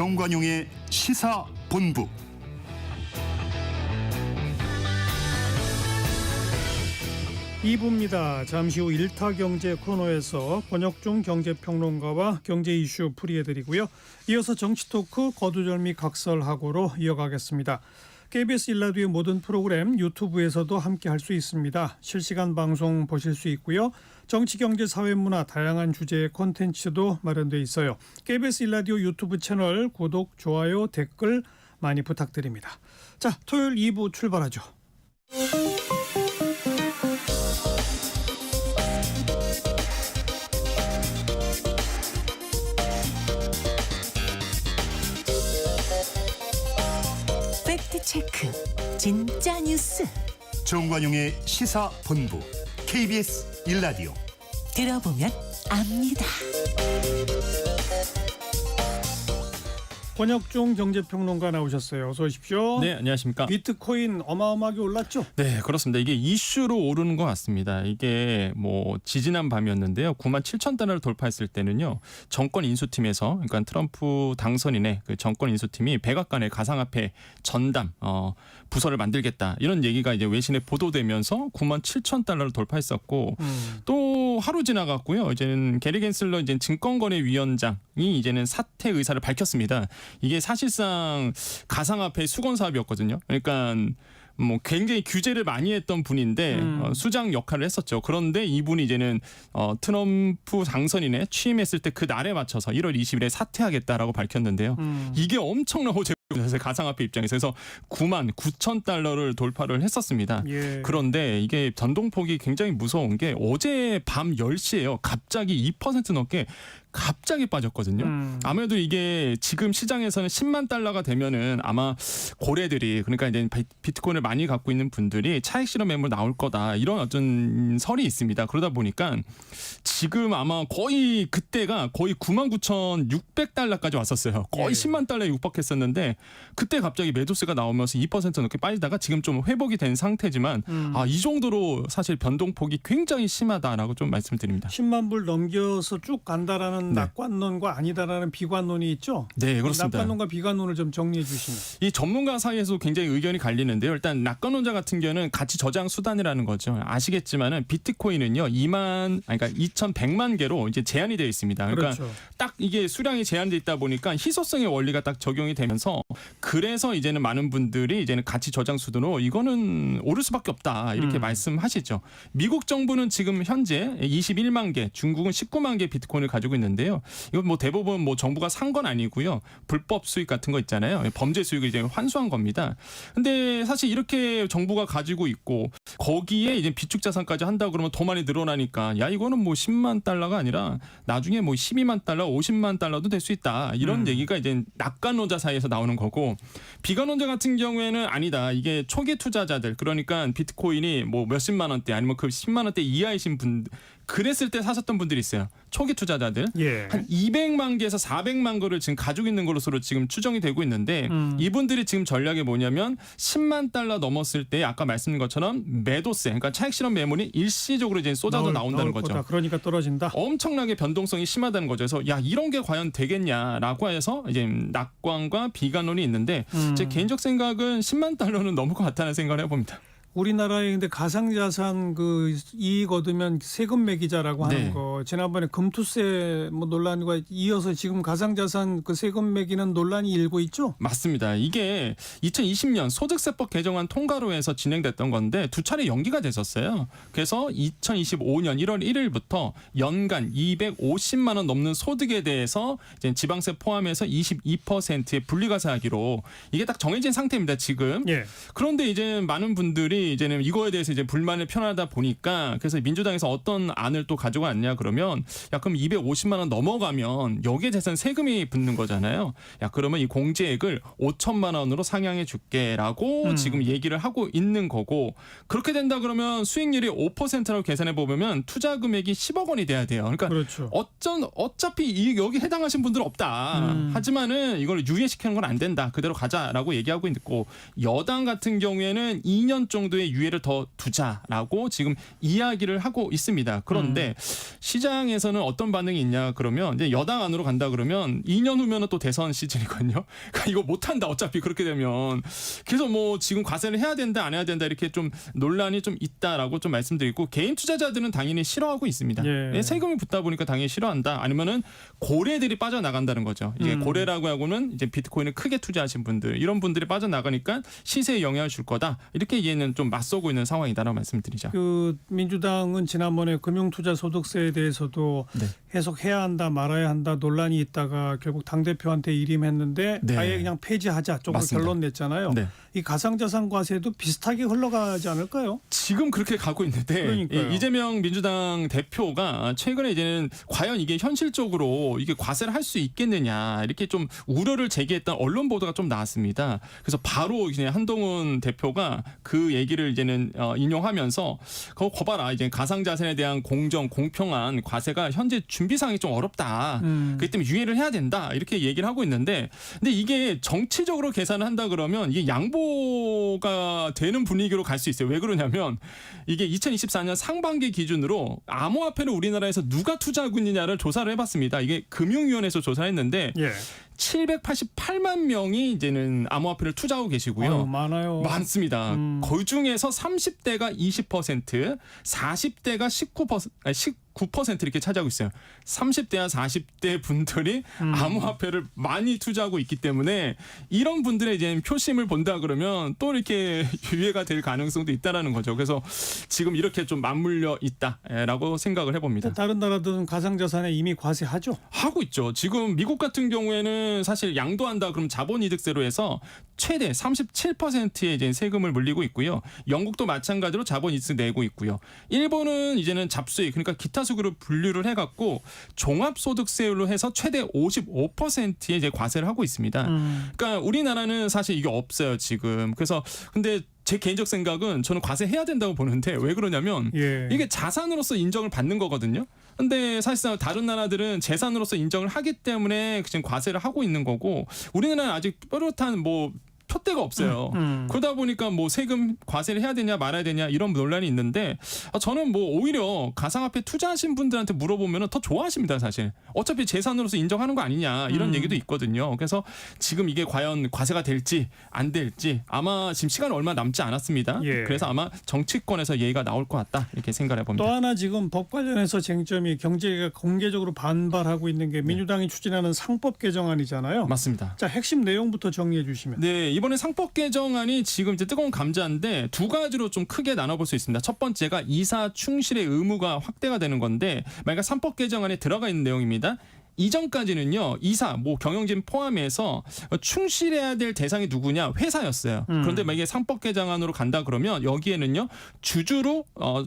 정관용의 시사본부. (2부입니다) 잠시 후 일타경제 코너에서 권혁중 경제평론가와 경제 이슈 풀이해드리고요. 이어서 정치토크 거두절미 각설하고로 이어가겠습니다. KBS 일라디오의 모든 프로그램 유튜브에서도 함께할 수 있습니다. 실시간 방송 보실 수 있고요. 정치, 경제, 사회, 문화 다양한 주제의 콘텐츠도 마련돼 있어요. KBS 일라디오 유튜브 채널 구독, 좋아요, 댓글 많이 부탁드립니다. 자, 토요일 2부 출발하죠. 팩트체크 진짜 뉴스 정관용의 시사본부 KBS 일라디오. 들어보면 압니다. 권혁중 경제평론가 나오셨어요. 어서 오십시오. 네, 안녕하십니까. 비트코인 어마어마하게 올랐죠? 네, 그렇습니다. 이게 이슈로 오르는 것 같습니다. 이게 뭐 지지난 밤이었는데요. 97,000달러를 돌파했을 때는요. 정권 인수팀에서, 그러니까 트럼프 당선인의 그 정권 인수팀이 백악관의 가상화폐 전담 부서를 만들겠다, 이런 얘기가 이제 외신에 보도되면서 97,000달러를 돌파했었고, 또 하루 지나갔고요. 이제는 게리 겐슬러 이제 증권거래위원장이 이제는 사퇴 의사를 밝혔습니다. 이게 사실상 가상화폐 수건 사업이었거든요. 그러니까 뭐 굉장히 규제를 많이 했던 분인데 수장 역할을 했었죠. 그런데 이분이 이제는 트럼프 당선인에 취임했을 때 그 날에 맞춰서 1월 20일에 사퇴하겠다라고 밝혔는데요. 이게 엄청난 호재였어요. 가상화폐 입장에서. 그래서 99,000달러를 돌파를 했었습니다. 예. 그런데 이게 변동폭이 굉장히 무서운 게 어제 밤 10시에요. 갑자기 2% 넘게 갑자기 빠졌거든요. 아무래도 이게 지금 시장에서는 10만 달러가 되면은 아마 고래들이, 그러니까 이제 비트코인을 많이 갖고 있는 분들이 차익 실현 매물 나올 거다, 이런 어떤 설이 있습니다. 그러다 보니까 지금 아마 거의 그때가 거의 99,600달러까지 왔었어요. 거의 10만 달러에 육박했었는데 그때 갑자기 매도세가 나오면서 2% 넘게 빠지다가 지금 좀 회복이 된 상태지만 이 정도로 사실 변동폭이 굉장히 심하다라고 좀 말씀드립니다. 10만 불 넘겨서 쭉 간다라는 낙관론과 아니다라는 비관론이 있죠? 네, 그렇습니다. 낙관론과 비관론을 좀 정리해 주시면. 이 전문가 사이에서 굉장히 의견이 갈리는데요. 일단 낙관론자 같은 경우는 가치 저장 수단이라는 거죠. 아시겠지만은 비트코인은요, 2,100만 개로 이제 제한이 되어 있습니다. 그러니까 그렇죠. 딱 이게 수량이 제한돼 있다 보니까 희소성의 원리가 딱 적용이 되면서, 그래서 이제는 많은 분들이 이제는 가치 저장 수단으로 이거는 오를 수밖에 없다, 이렇게 말씀하시죠. 미국 정부는 지금 현재 21만 개, 중국은 19만 개 비트코인을 가지고 있는데요. 이건 뭐 대부분 뭐 정부가 산 건 아니고요. 불법 수익 같은 거 있잖아요. 범죄 수익을 이제 환수한 겁니다. 근데 사실 이렇게 정부가 가지고 있고 거기에 이제 비축 자산까지 한다고 그러면 더 많이 늘어나니까, 야, 이거는 뭐 10만 달러가 아니라 나중에 뭐 12만 달러, 50만 달러도 될 수 있다, 이런 얘기가 이제 낙관론자 사이에서 나오는 거고, 비관론자 같은 경우에는 아니다, 이게 초기 투자자들, 그러니까 비트코인이 뭐 몇십만 원대 아니면 그 10만 원대 이하이신 분, 그랬을 때 사셨던 분들이 있어요. 초기 투자자들. 예. 한 200만 개에서 400만 거를 지금 가지고 있는 것으로 지금 추정이 되고 있는데, 이분들이 지금 전략이 뭐냐면 10만 달러 넘었을 때 아까 말씀드린 것처럼 매도세, 그러니까 차익 실현 매물이 일시적으로 이제 쏟아져 나온다는 거죠. 거다. 그러니까 떨어진다. 엄청나게 변동성이 심하다는 거죠. 그래서 야, 이런 게 과연 되겠냐라고 해서 이제 낙관과 비관론이 있는데, 제 개인적 생각은 10만 달러는 넘을 것 같다는 생각을 해봅니다. 우리나라에 근데 가상자산 그 이익 얻으면 세금 매기자라고 하는 네. 거, 지난번에 금투세 뭐 논란과 이어서 지금 가상자산 그 세금 매기는 논란이 일고 있죠? 맞습니다. 이게 2020년 소득세법 개정안 통과로 해서 진행됐던 건데 두 차례 연기가 됐었어요. 그래서 2025년 1월 1일부터 연간 250만 원 넘는 소득에 대해서 이제 지방세 포함해서 22%의 분리과세하기로, 이게 딱 정해진 상태입니다, 지금. 예. 그런데 이제 많은 분들이 이제는 이거에 대해서 이제 불만을 표현하다 보니까, 그래서 민주당에서 어떤 안을 또 가져왔냐 그러면, 야, 그럼 250만 원 넘어가면 여기에 대해서는 세금이 붙는 거잖아요. 야, 그러면 이 공제액을 5천만 원으로 상향해 줄게라고 지금 얘기를 하고 있는 거고, 그렇게 된다 그러면 수익률이 5%라고 계산해 보면 투자 금액이 10억 원이 돼야 돼요. 그러니까 그렇죠. 어차피 여기 해당하신 분들은 없다. 하지만은 이걸 유예시키는 건 안 된다, 그대로 가자라고 얘기하고 있고, 여당 같은 경우에는 2년 정도 정도의 유예를 더 두자라고 지금 이야기를 하고 있습니다. 그런데 시장에서는 어떤 반응이 있냐 그러면 이제 여당 안으로 간다 그러면 2년 후면은 또 대선 시즌이거든요. 그러니까 이거 못한다 어차피 그렇게 되면. 그래서 뭐 지금 과세를 해야 된다 안 해야 된다 이렇게 좀 논란이 좀 있다라고 좀 말씀드리고 개인 투자자들은 당연히 싫어하고 있습니다. 예. 세금이 붙다 보니까 당연히 싫어한다. 아니면은 고래들이 빠져나간다는 거죠. 이제 고래라고 하고는 이제 비트코인을 크게 투자하신 분들 이런 분들이 빠져나가니까 시세에 영향을 줄 거다. 이렇게 얘는 좀 맞서고 있는 상황이다라고 말씀드리죠. 그 민주당은 지난번에 금융투자소득세에 대해서도 네. 해석해야 한다 말아야 한다 논란이 있다가 결국 당대표한테 일임했는데 네. 아예 그냥 폐지하자 쪽으로 맞습니다. 결론 냈잖아요. 네. 이 가상자산과세도 비슷하게 흘러가지 않을까요? 지금 그렇게 가고 있는데 그러니까요. 이재명 민주당 대표가 최근에 이제는 과연 이게 현실적으로 이게 과세를 할 수 있겠느냐 이렇게 좀 우려를 제기했던 언론 보도가 좀 나왔습니다. 그래서 바로 이제 한동훈 대표가 그 얘기를 이제는 인용하면서 그거 봐라 이제 가상자산에 대한 공정 공평한 과세가 현재 준비 상황이 좀 어렵다. 그렇기 때문에 유예를 해야 된다 이렇게 얘기를 하고 있는데 근데 이게 정치적으로 계산을 한다 그러면 이게 양보가 되는 분위기로 갈 수 있어요. 왜 그러냐면 이게 2024년 상반기 기준으로 암호화폐를 우리나라에서 누가 투자하고 있느냐를 조사를 해봤습니다. 이게 금융위원회에서 조사했는데 예. 788만 명이 이제는 암호화폐를 투자하고 계시고요. 아유, 많아요. 많습니다. 그 중에서 30대가 20%, 40대가 19% 이렇게 차지하고 있어요. 30대와 40대 분들이 암호화폐를 많이 투자하고 있기 때문에 이런 분들의 이제 표심을 본다 그러면 또 이렇게 유예가 될 가능성도 있다라는 거죠. 그래서 지금 이렇게 좀 맞물려 있다라고 생각을 해봅니다. 다른 나라들은 가상자산에 이미 과세하죠. 하고 있죠. 지금 미국 같은 경우에는 사실 양도한다 그럼 자본이득세로 해서 최대 37%의 이제 세금을 물리고 있고요. 영국도 마찬가지로 자본이득세 내고 있고요. 일본은 이제는 잡수익 그러니까 기타 수익으로 분류를 해갖고 종합소득세로 해서 최대 55%의 이제 과세를 하고 있습니다. 그러니까 우리나라는 사실 이게 없어요 지금. 그래서 근데 제 개인적 생각은 저는 과세해야 된다고 보는데 왜 그러냐면 예. 이게 자산으로서 인정을 받는 거거든요. 근데 사실상 다른 나라들은 재산으로서 인정을 하기 때문에 지금 과세를 하고 있는 거고 우리나라는 아직 뾰렷한 뭐 표대가 없어요. 그러다 보니까 뭐 세금 과세를 해야 되냐 말아야 되냐 이런 논란이 있는데 저는 뭐 오히려 가상화폐 투자하신 분들한테 물어보면 더 좋아하십니다 사실. 어차피 재산으로서 인정하는 거 아니냐 이런 얘기도 있거든요. 그래서 지금 이게 과연 과세가 될지 안 될지 아마 지금 시간 얼마 남지 않았습니다. 예. 그래서 아마 정치권에서 얘기가 나올 것 같다 이렇게 생각을 해봅니다. 또 하나 지금 법 관련해서 쟁점이 경제가 공개적으로 반발하고 있는 게 민주당이 추진하는 상법 개정안이잖아요. 맞습니다. 자, 핵심 내용부터 정리해 주시면. 네, 이번에 상법 개정안이 지금 이제 뜨거운 감자인데 두 가지로 좀 크게 나눠볼 수 있습니다. 첫 번째가 이사 충실의 의무가 확대가 되는 건데 만약 상법 개정안에 들어가 있는 내용입니다. 이전까지는요 이사 뭐 경영진 포함해서 충실해야 될 대상이 누구냐 회사였어요. 그런데 만약에 상법 개정안으로 간다 그러면 여기에는요 주주로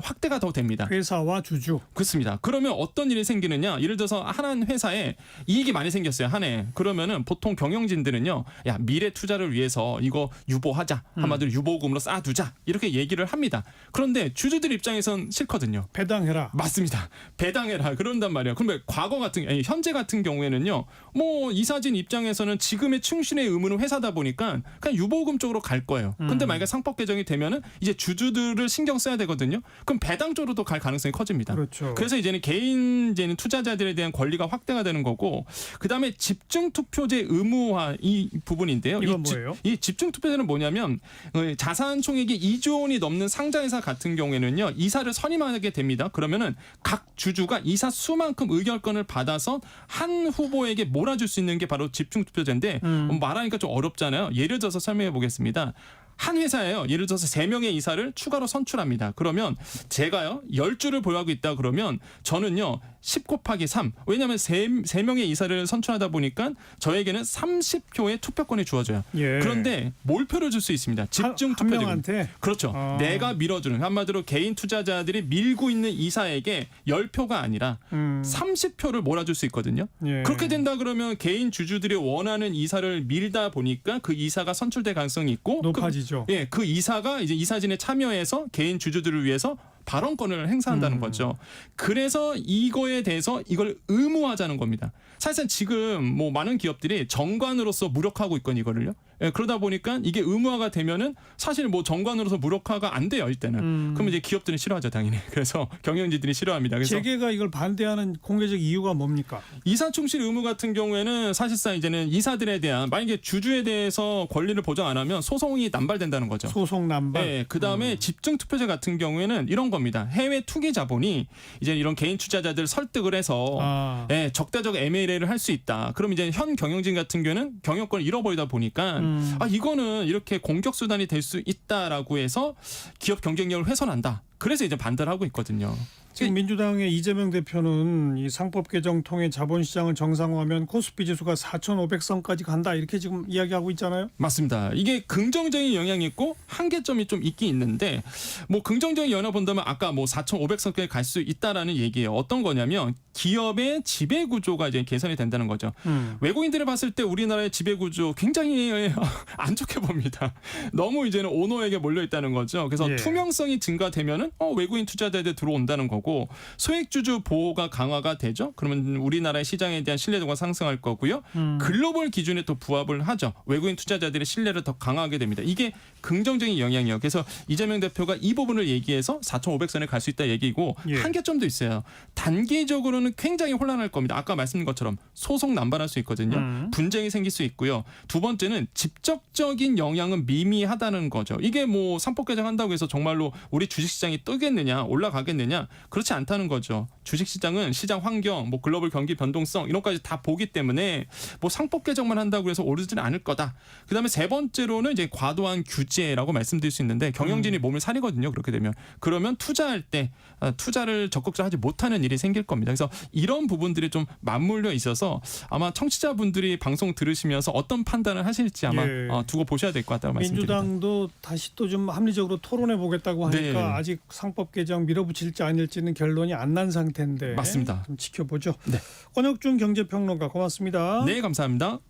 확대가 더 됩니다. 회사와 주주. 그렇습니다. 그러면 어떤 일이 생기느냐? 예를 들어서 한 회사에 이익이 많이 생겼어요. 한 해. 그러면은 보통 경영진들은요. 야 미래 투자를 위해서 이거 유보하자. 한마디로 유보금으로 쌓아두자. 이렇게 얘기를 합니다. 그런데 주주들 입장에선 싫거든요. 배당해라. 맞습니다. 배당해라. 그런단 말이에요. 그러면 과거 같은 현재 같은 경우에는요. 뭐 이사진 입장에서는 지금의 충실의 의무는 회사다 보니까 그냥 유보금 쪽으로 갈 거예요. 근데 만약에 상법 개정이 되면은 이제 주주들을 신경 써야 되거든요. 그럼 배당 쪽으로도 갈 가능성이 커집니다. 그렇죠. 그래서 이제는 개인 이제는 투자자들에 대한 권리가 확대가 되는 거고 그다음에 집중 투표제 의무화 이 부분인데요. 이건 뭐예요? 이 집중 투표제는 뭐냐면 자산 총액이 2조 원이 넘는 상자회사 같은 경우에는요. 이사를 선임하게 됩니다. 그러면은 각 주주가 이사 수만큼 의결권을 받아서 한 후보에게 몰아줄 수 있는 게 바로 집중 투표제인데 말하니까 좀 어렵잖아요. 예를 들어서 설명해 보겠습니다. 한 회사예요. 예를 들어서 3명의 이사를 추가로 선출합니다. 그러면 제가요 10주를 보유하고 있다 그러면 저는요 10 곱하기 3 왜냐하면 3명의 이사를 선출하다 보니까 저에게는 30표의 투표권이 주어져요. 예. 그런데 몰표를 줄 수 있습니다. 집중 한 투표제. 명한테. 그렇죠. 내가 밀어주는 한마디로 개인 투자자들이 밀고 있는 이사에게 10표가 아니라 30표를 몰아줄 수 있거든요. 예. 그렇게 된다 그러면 개인 주주들이 원하는 이사를 밀다 보니까 그 이사가 선출될 가능성이 있고 높아지죠. 그 이사가 이제 이사진에 참여해서 개인 주주들을 위해서 발언권을 행사한다는 거죠. 그래서 이거에 대해서 이걸 의무화하자는 겁니다. 사실상 지금 뭐 많은 기업들이 정관으로서 무력화하고 있거든요. 이거를요. 예, 그러다 보니까 이게 의무화가 되면은 사실 뭐 정관으로서 무력화가 안 돼요 이때는. 그럼 이제 기업들은 싫어하죠 당연히. 그래서 경영진들이 싫어합니다. 그래서 재계가 이걸 반대하는 공개적 이유가 뭡니까? 이사 충실 의무 같은 경우에는 사실상 이제는 이사들에 대한 만약에 주주에 대해서 권리를 보장 안 하면 소송이 남발된다는 거죠. 소송 남발. 네, 그다음에 집중 투표제 같은 경우에는 이런 겁니다. 해외 투기 자본이 이제 이런 개인 투자자들 설득을 해서 예, 적대적 M&A를 할 수 있다. 그럼 이제 현 경영진 같은 경우에는 경영권을 잃어버리다 보니까 이거는 이렇게 공격 수단이 될 수 있다라고 해서 기업 경쟁력을 훼손한다. 그래서 이제 반대를 하고 있거든요. 지금 민주당의 이재명 대표는 이 상법 개정 통해 자본시장을 정상화하면 코스피 지수가 4,500선까지 간다 이렇게 지금 이야기하고 있잖아요. 맞습니다. 이게 긍정적인 영향이 있고 한계점이 좀 있긴 있는데 뭐 긍정적인 영향을 본다면 아까 뭐 4,500선까지 갈 수 있다라는 얘기예요. 어떤 거냐면 기업의 지배 구조가 이제 개선이 된다는 거죠. 외국인들이 봤을 때 우리나라의 지배 구조 굉장히 안 좋게 봅니다. 너무 이제는 오너에게 몰려 있다는 거죠. 그래서 예. 투명성이 증가되면은 외국인 투자자들이 들어온다는 거고 소액주주 보호가 강화가 되죠. 그러면 우리나라의 시장에 대한 신뢰도가 상승할 거고요. 글로벌 기준에 또 부합을 하죠. 외국인 투자자들의 신뢰를 더 강화하게 됩니다. 이게 긍정적인 영향이에요. 그래서 이재명 대표가 이 부분을 얘기해서 4,500선에 갈 수 있다 얘기고 예. 한계점도 있어요. 단기적으로는 굉장히 혼란할 겁니다. 아까 말씀드린 것처럼 소송 남발할 수 있거든요. 분쟁이 생길 수 있고요. 두 번째는 직접적인 영향은 미미하다는 거죠. 이게 뭐 상법 개정한다고 해서 정말로 우리 주식시장이 뜨겠느냐 올라가겠느냐 그렇지 않다는 거죠. 주식시장은 시장 환경, 뭐 글로벌 경기 변동성 이런 것까지 다 보기 때문에 뭐 상법 개정만 한다고 해서 오르지는 않을 거다. 그다음에 세 번째로는 이제 과도한 규제라고 말씀드릴 수 있는데 경영진이 몸을 사리거든요. 그렇게 되면 그러면 투자할 때 투자를 적극적으로 하지 못하는 일이 생길 겁니다. 그래서 이런 부분들이 좀 맞물려 있어서 아마 청취자분들이 방송 들으시면서 어떤 판단을 하실지 아마 예. 두고 보셔야 될 것 같다고 말씀드립니다. 민주당도 다시 또 좀 합리적으로 토론해 보겠다고 하니까 네. 아직 상법 개정 밀어붙일지 아닐지는 결론이 안 난 상태인데 맞습니다. 좀 지켜보죠. 네. 권혁준 경제평론가 고맙습니다. 네, 감사합니다.